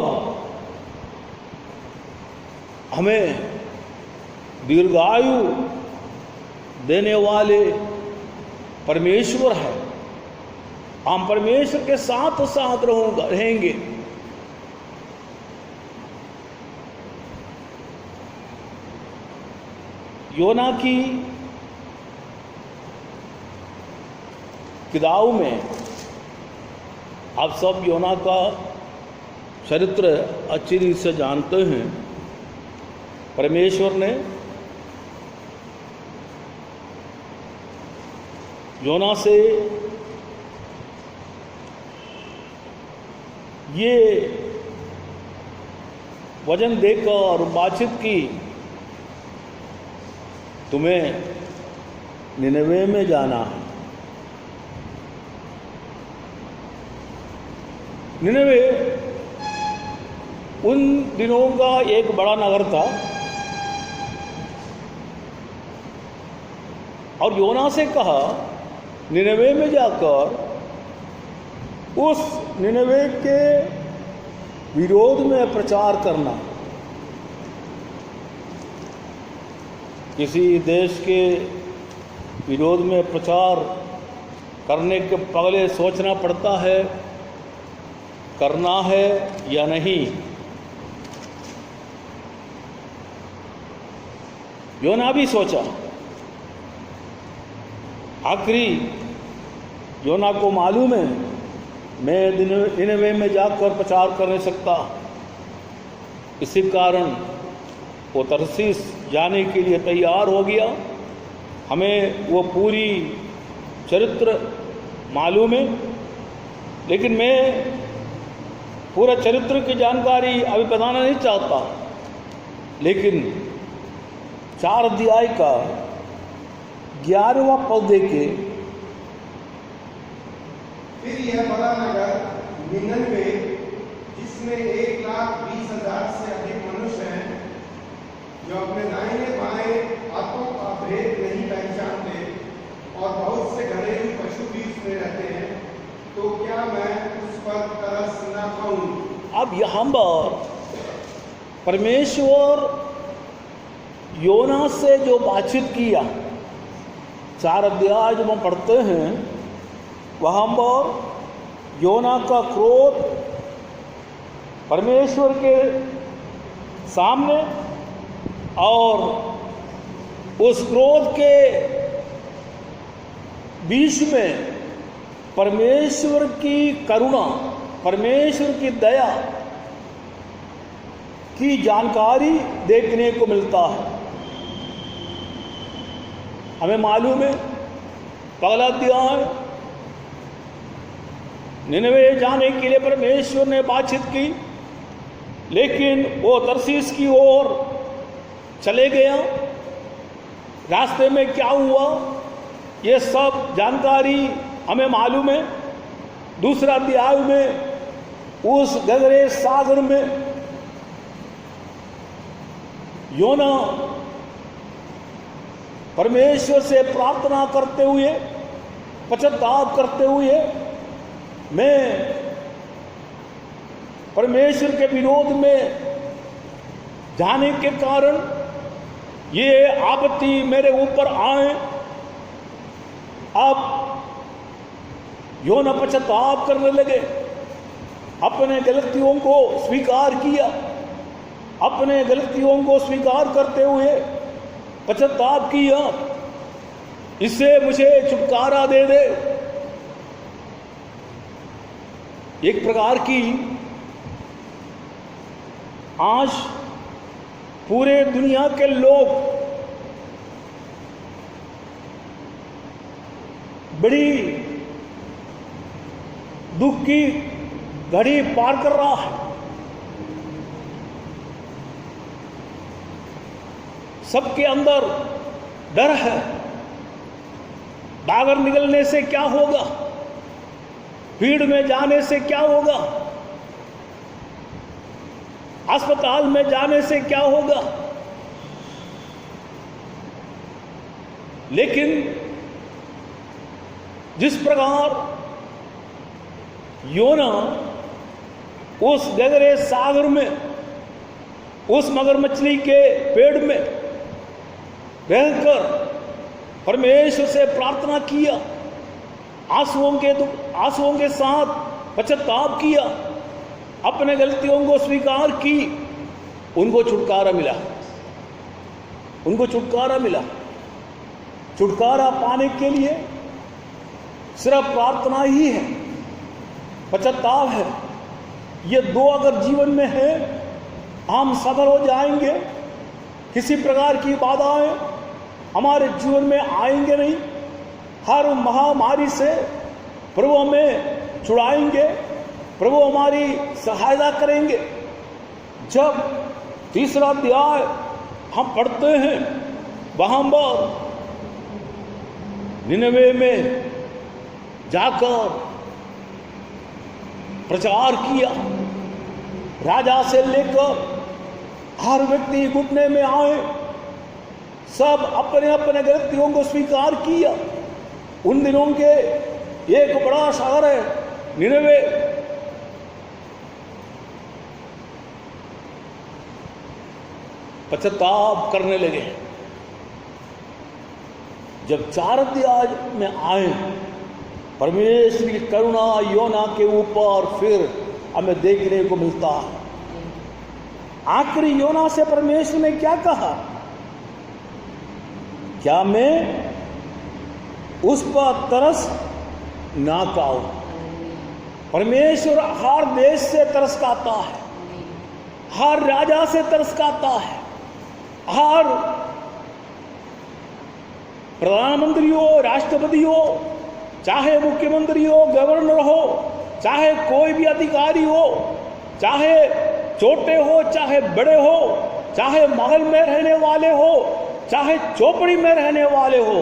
हमें दीर्घायु देने वाले परमेश्वर है। हम परमेश्वर के साथ साथ रहेंगे। योना की किताब में आप सब योना का चरित्र अच्छी रीत से जानते हैं। परमेश्वर ने योना से ये वचन देकर और बातचीत की, तुम्हें निनवे में जाना है। निनवे उन दिनों का एक बड़ा नगर था और योना से कहा निनवे में जाकर उस निनवे के विरोध में प्रचार करना। किसी देश के विरोध में प्रचार करने के पहले सोचना पड़ता है करना है या नहीं। योना भी सोचा। आखिरी योना को मालूम है मैं निनवे में जाकर प्रचार कर नहीं सकता। इसी कारण वो तरसीस जाने के लिए तैयार हो गया। हमें वो पूरी चरित्र मालूम है, लेकिन मैं पूरा चरित्र की जानकारी अभी बताना नहीं चाहता। लेकिन 4 अध्याय का 11वां पद देके, फिर यह बड़ा नगर निनवे, जिसमें 1,20,000 से अधिक मनुष्य हैं, जो अपने दाहिने बाएं हाथों का भेद नहीं पहचानते, और बहुत से घरेलू पशु भी उसमें रहते हैं, तो क्या मैं उस पर तरस न खाऊं? अब यहाँ पर परमेश्वर योना से जो बातचीत किया, 4 अध्याय जब हम पढ़ते हैं, वहाँ पर योना का क्रोध परमेश्वर के सामने, और उस क्रोध के बीच में परमेश्वर की करुणा, परमेश्वर की दया की जानकारी देखने को मिलता है। हमें मालूम है पहला अध्याय निनवे जाने के लिए परमेश्वर ने बातचीत की, लेकिन वो तरसीस की ओर चले गया। रास्ते में क्या हुआ ये सब जानकारी हमें मालूम है। दूसरा अध्याय में उस गहरे सागर में योना परमेश्वर से प्रार्थना करते हुए, पश्चाताप करते हुए, मैं परमेश्वर के विरोध में जाने के कारण ये आपत्ति मेरे ऊपर आए। अब योना पश्चाताप करने लगे, अपने गलतियों को स्वीकार किया। अपने गलतियों को स्वीकार करते हुए पश्चाताप किया, इससे मुझे छुटकारा दे दे। एक प्रकार की आज पूरे दुनिया के लोग बड़ी दुख की घड़ी पार कर रहा है। सबके अंदर डर है, बाहर निकलने से क्या होगा, भीड़ में जाने से क्या होगा, अस्पताल में जाने से क्या होगा। लेकिन जिस प्रकार योना उस गहरे सागर में, उस मगरमछली के पेड़ में रहकर परमेश्वर से प्रार्थना किया, आंसुओं के साथ पश्चाताप किया, अपने गलतियों को स्वीकार की, उनको छुटकारा मिला। उनको छुटकारा मिला। छुटकारा पाने के लिए सिर्फ प्रार्थना ही है, पश्चाताप है। ये 2 अगर जीवन में है, हम सफल हो जाएंगे। किसी प्रकार की बाधाएं हमारे जीवन में आएंगे नहीं। हर महामारी से प्रभु हमें छुड़ाएंगे, प्रभु हमारी सहायता करेंगे। जब तीसरा अध्याय हम पढ़ते हैं, वहां पर निनवे में जाकर प्रचार किया, राजा से लेकर हर व्यक्ति घुटने में आए, सब अपने अपने गलतियों को स्वीकार किया। उन दिनों के एक बड़ा शहर है निनवे, पश्चाताप करने लगे। जब 4 अध्याय में आए, परमेश्वर की करुणा योना के ऊपर फिर हमें देखने को मिलता है। आखिरी योना से परमेश्वर ने क्या कहा? क्या मैं उस पर तरस ना खाऊं? परमेश्वर हर देश से तरस खाता है, हर राजा से तरस खाता है, हर प्रधानमंत्री हो, राष्ट्रपति हो, चाहे मुख्यमंत्री हो, गवर्नर हो, चाहे कोई भी अधिकारी हो, चाहे छोटे हो चाहे बड़े हो, चाहे महल में रहने वाले हो चाहे चौपड़ी में रहने वाले हो,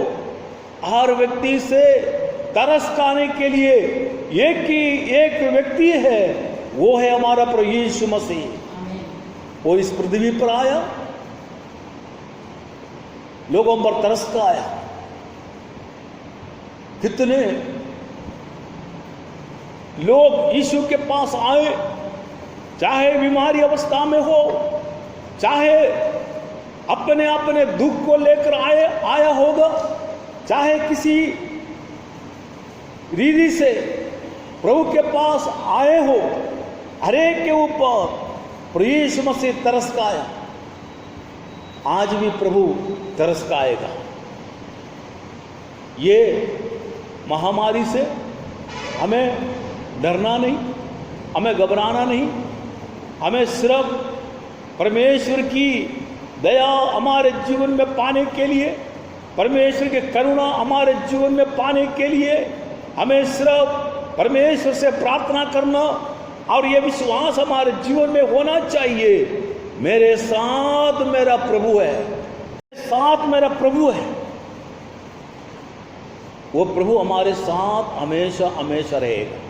हर व्यक्ति से तरस खाने के लिए एक ही एक व्यक्ति है, वो है हमारा प्रभु यीशु मसीह। वो इस पृथ्वी पर आया, लोगों पर तरस खाया। कितने लोग यीशु के पास आए, चाहे बीमारी अवस्था में हो, चाहे अपने अपने दुख को लेकर आया होगा, चाहे किसी रीति से प्रभु के पास आए हो, हरेक के ऊपर प्रभु यीशु मसीह तरस खाया। आज भी प्रभु तरस खाएगा। ये महामारी से हमें डरना नहीं, हमें घबराना नहीं, हमें सिर्फ परमेश्वर की दया हमारे जीवन में पाने के लिए, परमेश्वर की करुणा हमारे जीवन में पाने के लिए हमें सिर्फ परमेश्वर से प्रार्थना करना और ये विश्वास हमारे जीवन में होना चाहिए, मेरे साथ मेरा प्रभु है, साथ मेरा प्रभु है। वो प्रभु हमारे साथ हमेशा हमेशा रहेगा।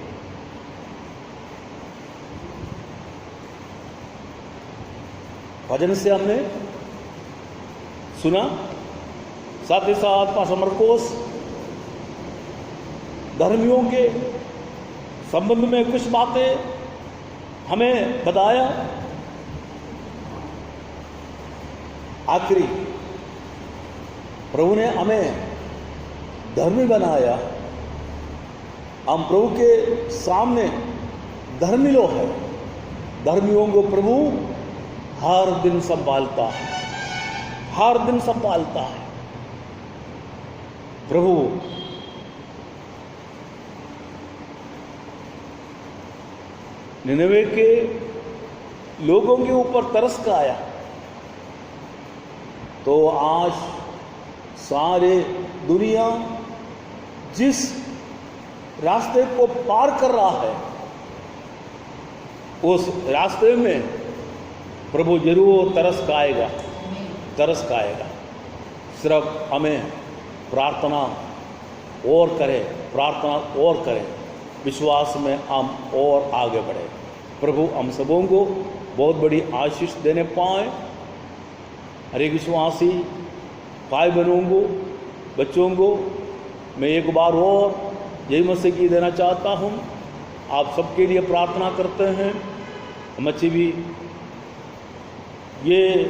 भजन से हमने सुना, साथ ही साथ पास्टर मरकोस धर्मियों के संबंध में कुछ बातें हमें बताया। आखिरी प्रभु ने हमें धर्मी बनाया। हम प्रभु के सामने धर्मी लोग हैं। धर्मियों को प्रभु हर दिन संभालता है, हर दिन संभालता है। प्रभु निनवे के लोगों के ऊपर तरस खाया, तो आज सारे दुनिया जिस रास्ते को पार कर रहा है, उस रास्ते में प्रभु जरूर तरस खाएगा, तरस खाएगा। सिर्फ हमें प्रार्थना और करें, प्रार्थना और करें, विश्वास में हम और आगे बढ़े। प्रभु हम सबों को बहुत बड़ी आशीष देने पाए। हर एक विश्वासी भाई बहनों को, बच्चों को मैं एक बार और यही मसीह देना चाहता हूँ। आप सबके लिए प्रार्थना करते हैं। हम अच्छी भी ये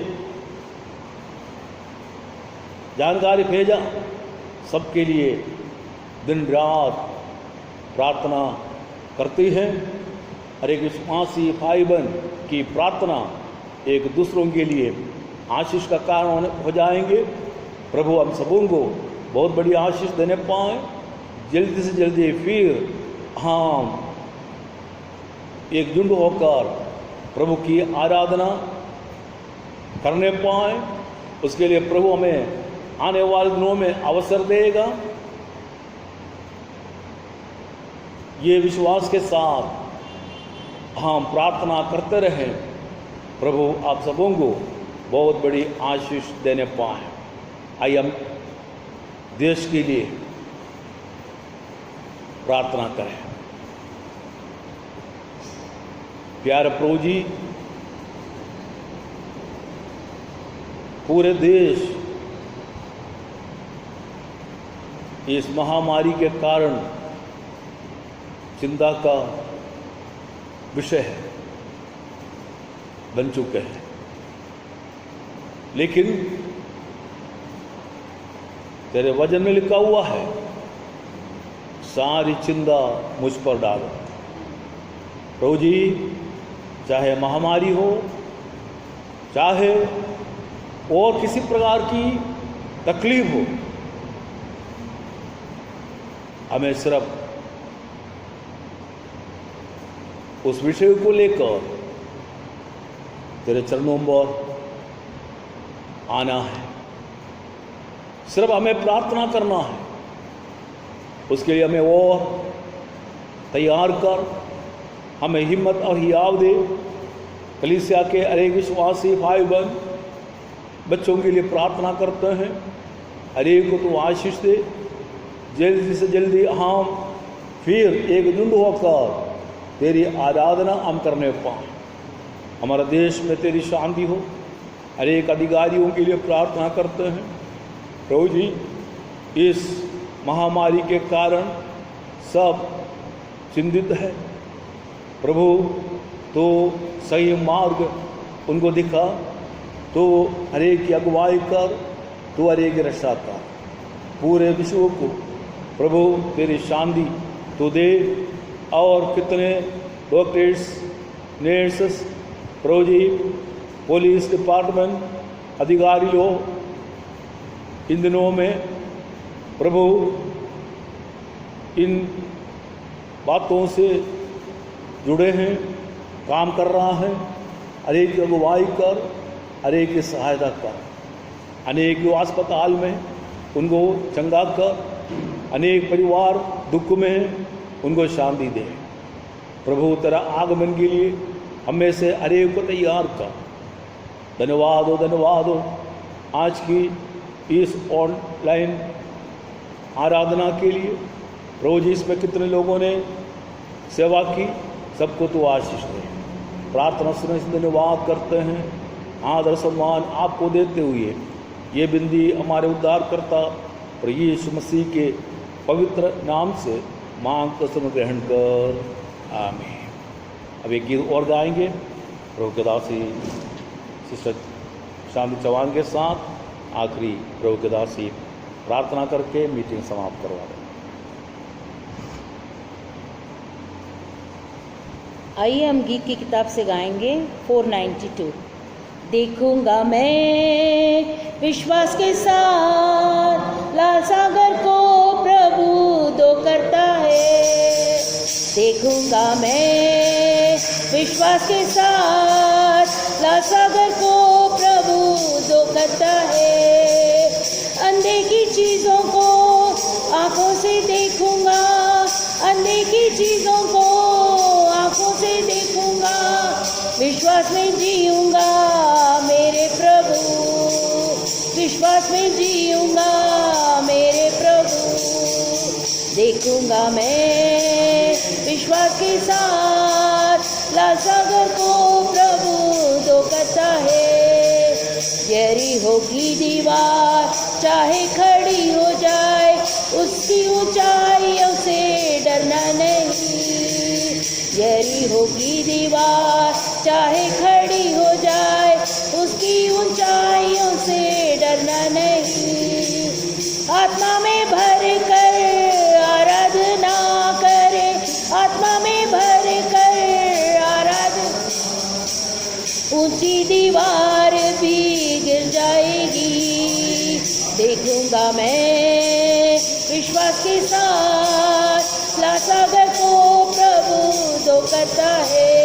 जानकारी भेजा, सबके लिए दिन रात प्रार्थना करती हैं। हर एक विश्वासी भाई बहन की प्रार्थना एक दूसरों के लिए आशीष का कारण हो जाएंगे। प्रभु हम सबों को बहुत बड़ी आशीष देने पाए। जल्दी से जल्दी फिर हम एकजुट होकर प्रभु की आराधना करने पाए, उसके लिए प्रभु हमें आने वाले दिनों में अवसर देगा। ये विश्वास के साथ हम प्रार्थना करते रहें, प्रभु आप सबों को बहुत बड़ी आशीष देने पाए। आइए हम देश के लिए प्रार्थना करें। प्यारे प्रभु जी, पूरे देश इस महामारी के कारण चिंता का विषय है, बन चुके हैं। लेकिन तेरे वचन में लिखा हुआ है, सारी चिंता मुझ पर डालो। प्रभु जी, चाहे महामारी हो, चाहे और किसी प्रकार की तकलीफ हो, हमें सिर्फ उस विषय को लेकर तेरे चरणों पर आना है। सिर्फ हमें प्रार्थना करना है, उसके लिए हमें और तैयार कर, हमें हिम्मत और हियाव दे। कलीसिया के अनेक विश्वासी भाई बहन बच्चों के लिए प्रार्थना करते हैं, हरेक को तो आशीष दे। जल्दी से जल्दी हम फिर एकजुट होकर तेरी आराधना हम करने पाएँ। हमारे देश में तेरी शांति हो। हरेक अधिकारियों के लिए प्रार्थना करते हैं प्रभु जी, इस महामारी के कारण सब चिंतित है प्रभु, तो सही मार्ग उनको दिखा, तो हरेक की अगुवाई कर, तो हरेक की रक्षा कर। पूरे विश्व को प्रभु तेरी शांति तो दे। और कितने डॉक्टर्स, नर्सेस, प्रभु जी, पुलिस डिपार्टमेंट अधिकारी लोग इन दिनों में प्रभु इन बातों से जुड़े हैं, काम कर रहा है। हरेक की अगुवाई कर, हरेक की सहायता कर। अनेक जो अस्पताल में उनको चंगा कर, अनेक परिवार दुख में हैं, उनको शांति दे। प्रभु तेरा आगमन के लिए हमें से हरेक को तैयार कर। धन्यवाद हो, धन्यवाद हो आज की इस ऑनलाइन आराधना के लिए। प्रभु जी, इसमें कितने लोगों ने सेवा की, सबको तो आशीष दे। प्रार्थना सुनने से धन्यवाद करते हैं। आदर सम्मान आपको देते हुए ये बिंदी हमारे उद्धारकर्ता और यीशु मसीह के पवित्र नाम से मांग को सुन ग्रहण कर, आमीन। अब एक गीत और गाएंगे प्रभु के दासी सिस्टर शांति चौहान के साथ। आखिरी प्रभु के दासी प्रार्थना करके मीटिंग समाप्त करवा दें। आइए हम गीत की किताब से गाएंगे 492। देखूंगा मैं विश्वास के साथ लाल सागर को, प्रभु दो करता है। देखूंगा मैं विश्वास के साथ लाल सागर को, प्रभु दो करता है। अंधे की चीजों को आंखों से देखूंगा, अंधे की चीजों को आंखों से देखूंगा। विश्वास में जीऊंगा मेरे प्रभु, विश्वास में जीऊंगा मेरे प्रभु। देखूंगा मैं विश्वास के साथ लाल सागर को, प्रभु दो करता है। गहरी होगी दीवार चाहे खड़ी हो जाए, उसकी ऊंचाइयों से डरना नहीं। गहरी होगी दीवार चाहे खड़ी हो जाए, उसकी ऊंचाइयों से डरना नहीं। आत्मा में भर कर आराधना करे, आत्मा में भर कर आराधना, ऊंची दीवार भी गिर जाएगी। देखूंगा मैं विश्वास के साथ लाल सागर को, प्रभु दो करता है।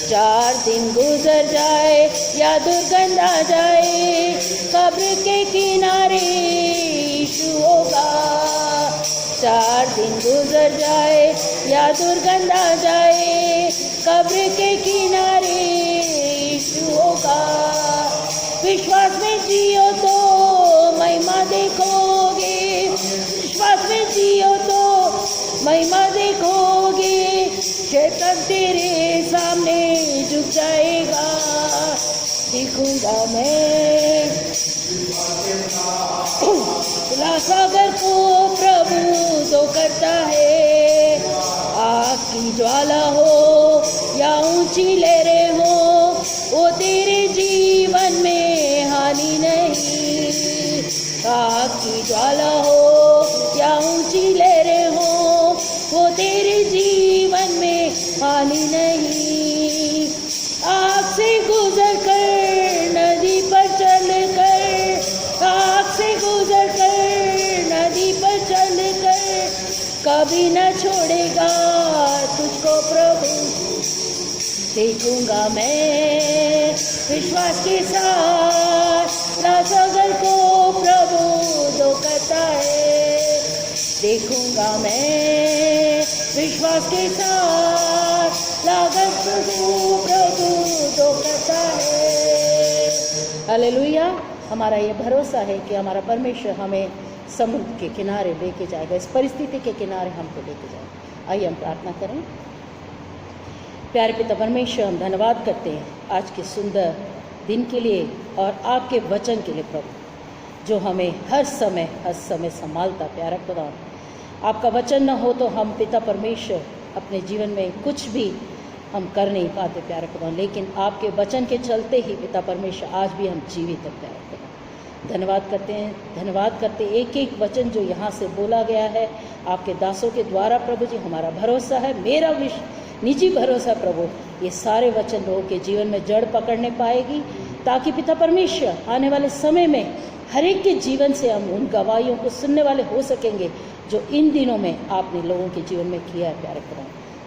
4 दिन गुजर जाए या दुर्गंध आ जाए, कब्र के किनारे यीशु होगा। 4 दिन गुजर जाए या दुर्गंध आ जाए, कब्र के किनारे यीशु होगा। विश्वास में जियो तो महिमा देखोगे, विश्वास में जियो तो महिमा देखोगे। शैतान तेरे सामने झुक जाएगा। देखूंगा मैं लाल सागर को, प्रभु दो करता है। आग की ज्वाला हो या ऊंची लहरें हो, वो तेरे जीवन में हानि नहीं। आग की ज्वाला हो या ऊंची लहरें हो, वो तेरे जीवन में हानि नहीं। आग से गुजर कर नदी पर चल कर, आग से गुजर कर नदी पर चल कर, कभी न छोड़ेगा तुझको प्रभु। देखूंगा मैं विश्वास के साथ सागर को प्रभु जो करता है। देखूंगा मैं विश्वास के साथ लागत को प्रभु जो करता है। हालेलुया। हमारा ये भरोसा है कि हमारा परमेश्वर हमें समुद्र के किनारे लेके जाएगा, इस परिस्थिति के किनारे हमको लेके जाएगा। आइए हम प्रार्थना करें। प्यारे पिता परमेश्वर, हम धन्यवाद करते हैं आज के सुंदर दिन के लिए और आपके वचन के लिए प्रभु, जो हमें हर समय संभालता। प्यारा खुदा, आपका वचन न हो तो हम पिता परमेश्वर अपने जीवन में कुछ भी हम कर नहीं पाते प्यारा खुदा, लेकिन आपके वचन के चलते ही पिता परमेश्वर आज भी हम जीवित हैं प्यारा खुदा। धन्यवाद करते एक एक वचन जो यहाँ से बोला गया है आपके दासों के द्वारा प्रभु जी। हमारा भरोसा है, मेरा निजी भरोसा प्रभु, ये सारे वचन लोगों के जीवन में जड़ पकड़ने पाएगी, ताकि पिता परमेश्वर आने वाले समय में हर एक के जीवन से हम उन गवाहियों को सुनने वाले हो सकेंगे जो इन दिनों में आपने लोगों के जीवन में किया है प्यारे खुदा।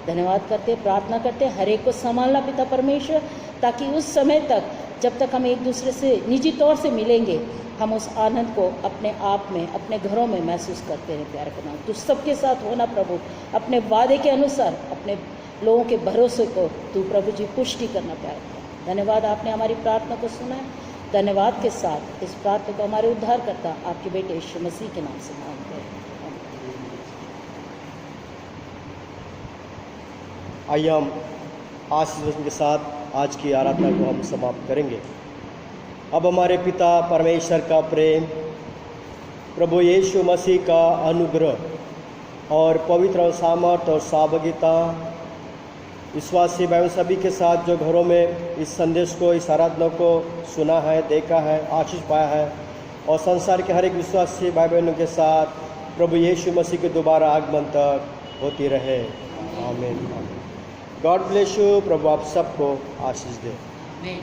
धन्यवाद करते, प्रार्थना करते हर एक को संभालना पिता परमेश्वर, ताकि उस समय तक जब तक हम एक दूसरे से निजी तौर से मिलेंगे हम उस आनंद को अपने आप में, अपने घरों में महसूस करते हैं प्यारे खुदा। तू सबके साथ होना प्रभु, अपने वादे के अनुसार अपने लोगों के भरोसे को तू प्रभु जी पुष्टि करना प्यारे खुदा। धन्यवाद, आपने हमारी प्रार्थना को सुना है। धन्यवाद के साथ इस प्रार्थना को हमारे उद्धार करता आपके बेटे यीशु मसीह के नाम से मांगते हैं। आइए हम आशीष वचन के साथ आज की आराधना को हम समाप्त करेंगे। अब हमारे पिता परमेश्वर का प्रेम, प्रभु यीशु मसीह का अनुग्रह और पवित्र सामर्थ और सहभागिता विश्वासी भाइयों सभी के साथ जो घरों में इस संदेश को, इस आराधना को सुना है, देखा है, आशीष पाया है, और संसार के हर एक विश्वासी भाई बहनों के साथ प्रभु यीशु मसीह के दोबारा आगमन तक होती रहे। आमीन। God bless you. प्रभु आप सबको आशीष दे। आमीन।